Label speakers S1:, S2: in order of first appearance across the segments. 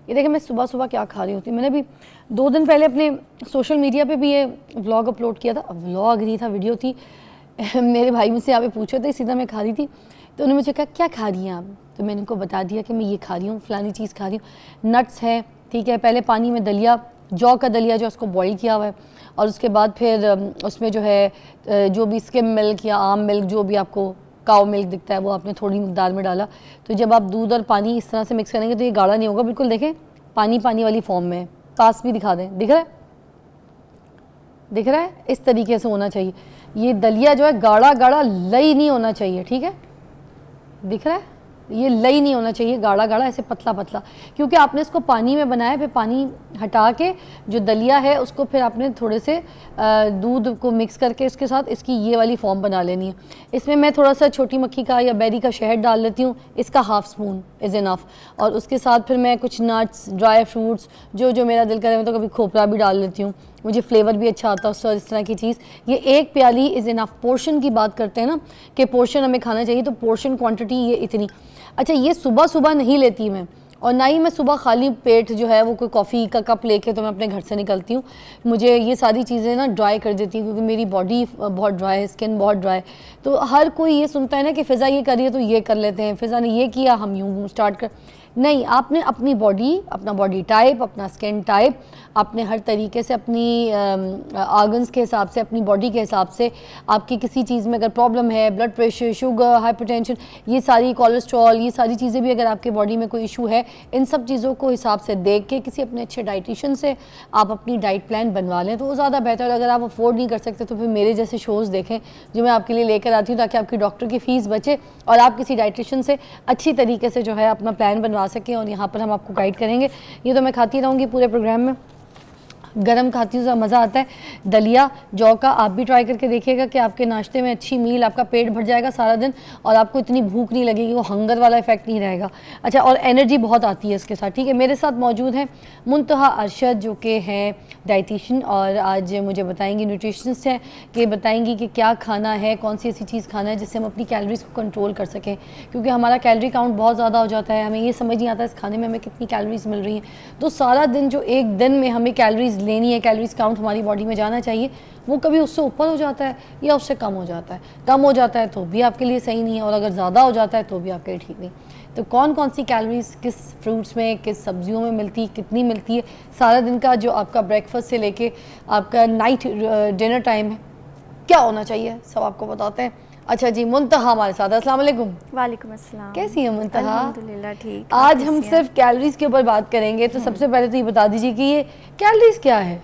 S1: ये देखिए मैं सुबह सुबह क्या खा रही होती, मैंने भी 2 दिन पहले अपने सोशल मीडिया पे भी ये व्लॉग अपलोड किया था। व्लॉग नहीं था, वीडियो थी। मेरे भाई मुझसे यहाँ पे पूछे थे, सीधा मैं खा रही थी, तो उन्होंने मुझे कहा क्या खा रही हैं आप, तो मैंने उनको बता दिया कि मैं ये खा रही हूँ, फलानी चीज़ खा रही हूँ। नट्स है, ठीक है, पहले पानी में दलिया, जौ का दलिया जो उसको बॉईल किया हुआ है, और उसके बाद फिर उसमें जो है जो भी स्किम मिल्क या आम मिल्क, जो भी आपको काव मिल्क दिखता है, वो आपने थोड़ी मिकदार में डाला। तो जब आप दूध और पानी इस तरह से मिक्स करेंगे तो ये गाढ़ा नहीं होगा, बिल्कुल देखें पानी पानी वाली फॉर्म में। पास भी दिखा दें, दिख रहा है, दिख रहा है, इस तरीके से होना चाहिए। ये दलिया जो है गाढ़ा गाढ़ा लई नहीं होना चाहिए, ठीक है, दिख रहा है, ये लई नहीं होना चाहिए, गाढ़ा गाढ़ा ऐसे पतला पतला, क्योंकि आपने इसको पानी में बनाया, फिर पानी हटा के जो दलिया है उसको फिर आपने थोड़े से दूध को मिक्स करके इसके साथ इसकी ये वाली फॉर्म बना लेनी है। इसमें मैं थोड़ा सा छोटी मक्खी का या बेरी का शहद डाल लेती हूँ, इसका हाफ स्पून इज़ इनफ, और उसके साथ फिर मैं कुछ नट्स, ड्राई फ्रूट्स, जो मेरा दिल करे, मैं तो कभी खोपरा भी डाल लेती हूँ, मुझे फ्लेवर भी अच्छा आता है उससे, इस तरह की चीज़। ये 1 प्याली इज़ इनफ। पोर्शन की बात करते हैं ना कि पोर्शन हमें खाना चाहिए, तो पोर्शन क्वांटिटी ये इतनी। अच्छा, ये सुबह सुबह नहीं लेती मैं, और ना ही मैं सुबह खाली पेट जो है वो कोई कॉफ़ी का कप लेके तो मैं अपने घर से निकलती हूँ। मुझे ये सारी चीज़ें ना ड्राई कर देती हैं, क्योंकि मेरी बॉडी बहुत ड्राई है, स्किन बहुत ड्राई। तो हर कोई ये सुनता है ना कि फ़िज़ा ये करिए तो ये कर लेते हैं, फ़िज़ा ने ये किया हम यूँ स्टार्ट कर, नहीं, आपने अपनी बॉडी, अपना बॉडी टाइप, अपना स्किन टाइप, आपने हर तरीके से अपनी आर्गन्स के हिसाब से, अपनी बॉडी के हिसाब से, आपकी किसी चीज़ में अगर प्रॉब्लम है, ब्लड प्रेशर, शुगर, हाइपरटेंशन, ये सारी, कोलेस्ट्रॉल, ये सारी चीज़ें भी अगर आपके बॉडी में कोई इशू है, इन सब चीज़ों को हिसाब से देख के किसी अपने अच्छे डाइटिशियन से आप अपनी डाइट प्लान बनवा लें तो वो ज़्यादा बेहतर है। अगर आप अफोर्ड नहीं कर सकते तो फिर मेरे जैसे शोज़ देखें जो मैं आपके लिए लेकर आती हूँ, ताकि आपकी डॉक्टर की फ़ीस बचे और आप किसी डाइटिशियन से अच्छी तरीके से जो है अपना प्लान बनवा सकें, और यहाँ पर हम आपको गाइड करेंगे। ये तो मैं खाती रहूँगी पूरे प्रोग्राम में, गरम खाती हूँ तो मज़ा आता है। दलिया जौ का आप भी ट्राई करके देखिएगा कि आपके नाश्ते में अच्छी मील, आपका पेट भर जाएगा सारा दिन और आपको इतनी भूख नहीं लगेगी, वो हंगर वाला इफेक्ट नहीं रहेगा। अच्छा, और एनर्जी बहुत आती है इसके साथ, ठीक है। मेरे साथ मौजूद हैं मुंतहा अरशद जो कि हैं डाइटिशियन, और आज मुझे बताएंगी, न्यूट्रिशनिस्ट हैं, कि बताएंगी कि क्या खाना है, कौन सी ऐसी चीज़ खाना है जिससे हम अपनी कैलोरीज़ को कंट्रोल कर सकें, क्योंकि हमारा कैलोरी काउंट बहुत ज़्यादा हो जाता है, हमें ये समझ नहीं आता इस खाने में हमें कितनी कैलोरीज़ मिल रही हैं। तो सारा दिन जो एक दिन में हमें कैलोरीज़ लेनी है, कैलोरीज काउंट हमारी बॉडी में जाना चाहिए, वो कभी उससे ऊपर हो जाता है या उससे कम हो जाता है। कम हो जाता है तो भी आपके लिए सही नहीं है, और अगर ज़्यादा हो जाता है तो भी आपके लिए ठीक नहीं। तो कौन कौन सी कैलोरीज किस फ्रूट्स में, किस सब्जियों में मिलती है, कितनी मिलती है, सारा दिन का जो आपका ब्रेकफास्ट से लेके आपका नाइट डिनर टाइम है, क्या होना चाहिए, सब आपको बताते हैं। अच्छा जी, मुंतहा हमारे साथ। अस्सलाम वालेकुम।
S2: वालेकुम अस्सलाम।
S1: कैसी है मुंतहा?
S2: अल्हम्दुलिल्लाह ठीक।
S1: आज हम सिर्फ कैलोरीज के ऊपर बात करेंगे, तो सबसे पहले तो ये बता दीजिए कि ये कैलोरीज क्या है?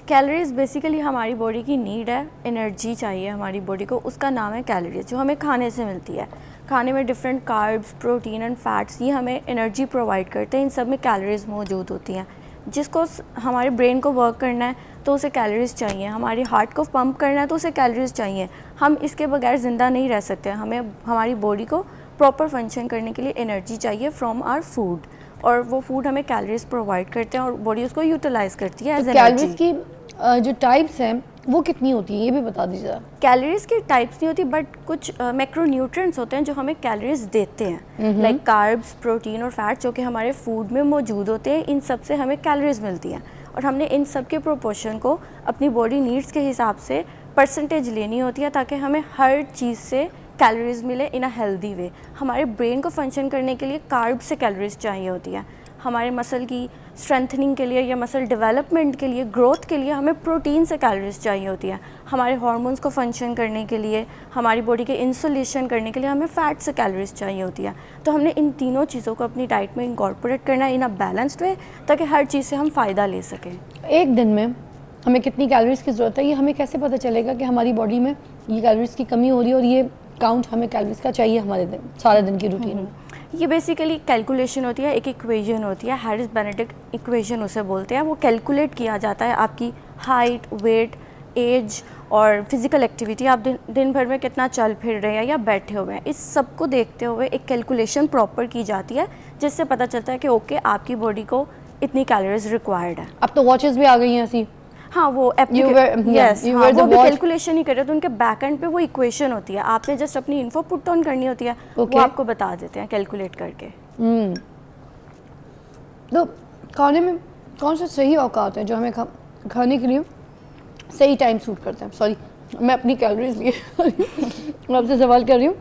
S2: कैलोरीज बेसिकली हमारी बॉडी की नीड है, एनर्जी चाहिए हमारी बॉडी को, उसका नाम है कैलोरीज, जो हमें खाने से मिलती है। खाने में different carbs, protein and fats, ये हमें एनर्जी प्रोवाइड करते हैं, इन सब में कैलोरीज मौजूद होती हैं। जिसको हमारे ब्रेन को वर्क करना है तो उसे कैलोरीज चाहिए, हमारी हार्ट को पंप करना है तो उसे कैलोरीज चाहिए। हम इसके बगैर ज़िंदा नहीं रह सकते, हमें हमारी बॉडी को प्रॉपर फंक्शन करने के लिए एनर्जी चाहिए फ्रॉम आवर फूड, और वो फूड हमें कैलोरीज प्रोवाइड करते हैं और बॉडी उसको यूटिलाइज करती है एज एनर्जी।
S1: कैलोरीज की जो टाइप्स हैं वो कितनी होती है, ये भी बता दीजिए।
S2: कैलोरीज की टाइप्स नहीं होती, बट कुछ मैक्रोन्यूट्रिएंट्स होते हैं जो हमें कैलोरीज देते हैं, लाइक कार्ब्स, प्रोटीन और फैट, जो कि हमारे फूड में मौजूद होते हैं। इन सब से हमें कैलोरीज मिलती हैं, और हमने इन सब के प्रोपोर्शन को अपनी बॉडी नीड्स के हिसाब से परसेंटेज लेनी होती है, ताकि हमें हर चीज़ से कैलोरीज मिले इन अ हेल्दी वे। हमारे ब्रेन को फंक्शन करने के लिए कार्ब से कैलोरीज चाहिए होती है, हमारे मसल की स्ट्रेंथनिंग के लिए या मसल डेवलपमेंट के लिए, ग्रोथ के लिए हमें प्रोटीन से कैलोरीज चाहिए होती है, हमारे हार्मोन्स को फंक्शन करने के लिए, हमारी बॉडी के इंसुलेशन करने के लिए हमें फ़ैट से कैलोरीज चाहिए होती है। तो हमने इन तीनों चीज़ों को अपनी डाइट में इंकॉर्पोरेट करना है इन अ बैलेंस्ड वे, ताकि हर चीज़ से हम फ़ायदा ले सकें।
S1: एक दिन में हमें कितनी कैलोरीज की ज़रूरत है, ये हमें कैसे पता चलेगा कि हमारी बॉडी में ये कैलोरीज की कमी हो रही है, और ये काउंट हमें कैलोरीज का चाहिए हमारे दिन, सारे दिन की रूटीन में?
S2: ये बेसिकली कैलकुलेशन होती है, एक इक्वेशन होती है, हैरिस बेनेडिक्ट इक्वेशन उसे बोलते हैं। वो कैलकुलेट किया जाता है आपकी हाइट, वेट, एज और फिज़िकल एक्टिविटी, आप दिन भर में कितना चल फिर रहे हैं या बैठे हुए हैं, इस सब को देखते हुए एक कैलकुलेशन प्रॉपर की जाती है, जिससे पता चलता है कि ओके आपकी बॉडी को इतनी कैलोरीज रिक्वायर्ड है।
S1: अब तो वॉचेस भी आ गई हैं ऐसी।
S2: हाँ, वो वो भी कैलकुलेशन ही करे, तो उनके बैक एंड पे वो इक्वेशन होती है, आपने जस्ट अपनी इन्फो पुट ऑन करनी होती है, वो आपको बता देते हैं कैलकुलेट करके।
S1: तो खाने में कौन से सही औकात हैं जो हमें खाने के लिए सही टाइम सूट करते हैं? सॉरी, मैं अपनी कैलोरीज लिए आपसे सवाल कर रही हूँ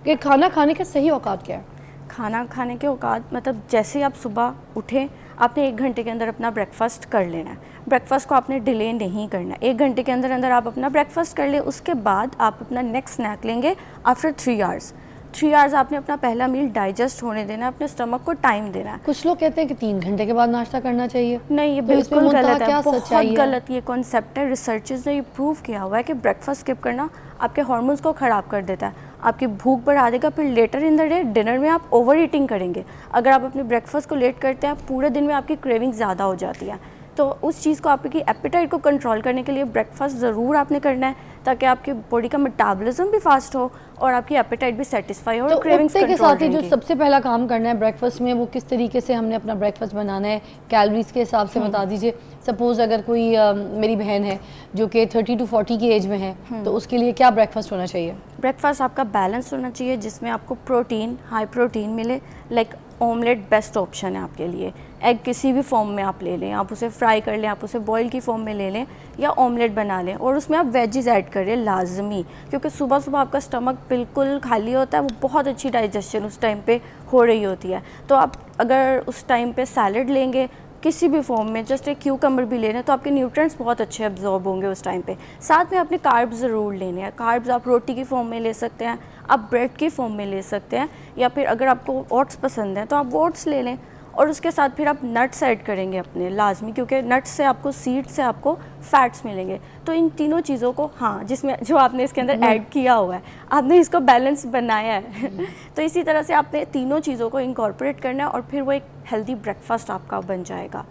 S1: कि खाना खाने के सही औकात क्या है?
S2: खाना खाने के औकात मतलब जैसे ही आप सुबह उठें, आपने 1 घंटे के अंदर अपना ब्रेकफास्ट कर लेना है। ब्रेकफास्ट को आपने डिले नहीं करना है। 1 घंटे के अंदर अंदर आप अपना ब्रेकफास्ट कर लें, उसके बाद आप अपना नेक्स्ट स्नैक लेंगे आफ्टर 3 आवर्स। 3 आवर्स आपने अपना पहला मील डाइजेस्ट होने देना है, अपने स्टमक को टाइम देना है।
S1: कुछ लोग कहते हैं कि 3 घंटे के बाद नाश्ता करना चाहिए।
S2: नहीं, ये
S1: तो इसमें
S2: बिल्कुल
S1: मुद्दा
S2: गलत है,
S1: क्या
S2: बहुत
S1: सच्चाई है?
S2: गलत ये कॉन्सेप्ट है। रिसर्चेस ने ये प्रूव किया हुआ है कि ब्रेकफास्ट स्किप करना आपके हार्मोन्स को ख़राब कर देता है, आपकी भूख बढ़ा देगा, फिर later in the day dinner में आप ओवर ईटिंग करेंगे। अगर आप अपने ब्रेकफास्ट को लेट करते हैं, पूरे दिन में आपकी क्रेविंग ज़्यादा हो जाती है। तो उस चीज़ को, आपकी एपेटाइट को कंट्रोल करने के लिए ब्रेकफास्ट ज़रूर आपने करना है, ताकि आपकी बॉडी का मेटाबॉलिज्म भी फास्ट हो और आपकी एपेटाइट भी सेटिस्फाई हो और
S1: तो
S2: क्रेविंग्स
S1: उठते के
S2: कंट्रोल
S1: साथ ही जो
S2: रहेंगी।
S1: सबसे पहला काम करना है ब्रेकफास्ट में, वो किस तरीके से हमने अपना ब्रेकफास्ट बनाना है, कैलोरीज के हिसाब से बता दीजिए। सपोज अगर कोई मेरी बहन है जो कि 30 to 40 की एज में है, तो उसके लिए क्या ब्रेकफास्ट होना चाहिए?
S2: ब्रेकफास्ट आपका बैलेंस होना चाहिए, जिसमें आपको प्रोटीन, हाई प्रोटीन मिले। लाइक ऑमलेट बेस्ट ऑप्शन है आपके लिए। एग किसी भी फॉर्म में आप ले लें, आप उसे फ्राई कर लें, आप उसे बॉईल की फॉर्म में ले लें या ऑमलेट बना लें, और उसमें आप वेजीज ऐड करें लाजमी, क्योंकि सुबह सुबह आपका स्टमक बिल्कुल खाली होता है, वो बहुत अच्छी डाइजेशन उस टाइम पे हो रही होती है। तो आप अगर उस टाइम पे सैलड लेंगे किसी भी फॉर्म में, जस्ट एक क्यूकम्बर भी ले लें, तो आपके न्यूट्रिएंट्स बहुत अच्छे एब्जॉर्ब होंगे उस टाइम पे। साथ में आपने कार्ब्स ज़रूर लेने हैं। कार्ब्स आप रोटी की फॉर्म में ले सकते हैं, आप ब्रेड की फॉर्म में ले सकते हैं, या फिर अगर आपको ओट्स पसंद है तो आप ओट्स ले लें। और उसके साथ फिर आप नट्स ऐड करेंगे अपने लाजमी, क्योंकि नट्स से आपको, सीड्स से आपको फैट्स मिलेंगे। तो इन तीनों चीज़ों को, हाँ, जिसमें जो आपने इसके अंदर ऐड किया हुआ है, आपने इसको बैलेंस बनाया है तो इसी तरह से आपने तीनों चीज़ों को इनकॉर्पोरेट करना है और फिर वो एक हेल्दी ब्रेकफास्ट आपका बन जाएगा।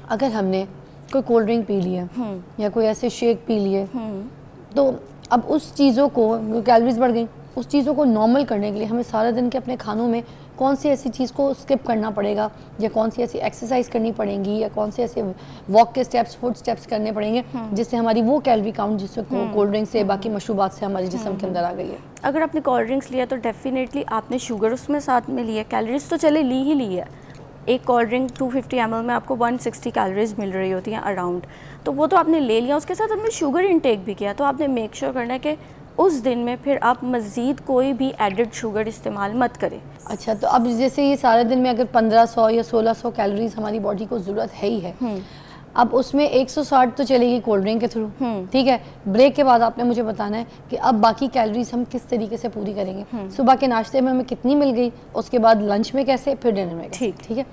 S1: अगर हमने कोई कोल्ड ड्रिंक पी ली है या कोई ऐसे शेक पी लिए, तो अब उस चीज़ों को, कैलोरीज बढ़ गई, उस चीज़ों को नॉर्मल करने के लिए हमें सारा दिन के अपने खानों में कौन सी ऐसी चीज़ को स्किप करना पड़ेगा, या कौन सी ऐसी एक्सरसाइज करनी पड़ेगी, या कौन से ऐसे वॉक के स्टेप्स, फुट स्टेप्स करने पड़ेंगे जिससे हमारी वो कैलोरी काउंट जिससे कोल्ड ड्रिंक से, बाकी मशरूबात से हमारे जिस्म के अंदर आ गई है?
S2: अगर आपने कोल्ड ड्रिंक्स लिया तो डेफिनेटली आपने शुगर उसमें साथ में ली है, कैलोरीज तो चले ली ही ली है। एक कोल्ड ड्रिंक 250 ml में आपको 160 कैलोरीज मिल रही होती हैं अराउंड, तो वो तो आपने ले लिया। उसके साथ आपने शुगर इनटेक भी किया, तो आपने मेक श्योर करना है कि उस दिन में फिर आप मज़ीद कोई भी एडेड शुगर इस्तेमाल मत करें।
S1: अच्छा, तो अब जैसे ये सारे दिन में अगर 1500 या 1600 कैलोरीज हमारी बॉडी को ज़रूरत है ही है, अब उसमें 160 तो चलेगी कोल्ड ड्रिंक के थ्रू, ठीक है। ब्रेक के बाद आपने मुझे बताना है कि अब बाकी कैलोरीज हम किस तरीके से पूरी करेंगे। सुबह के नाश्ते में हमें कितनी मिल गई, उसके बाद लंच में कैसे, फिर डिनर में कैसे, ठीक है।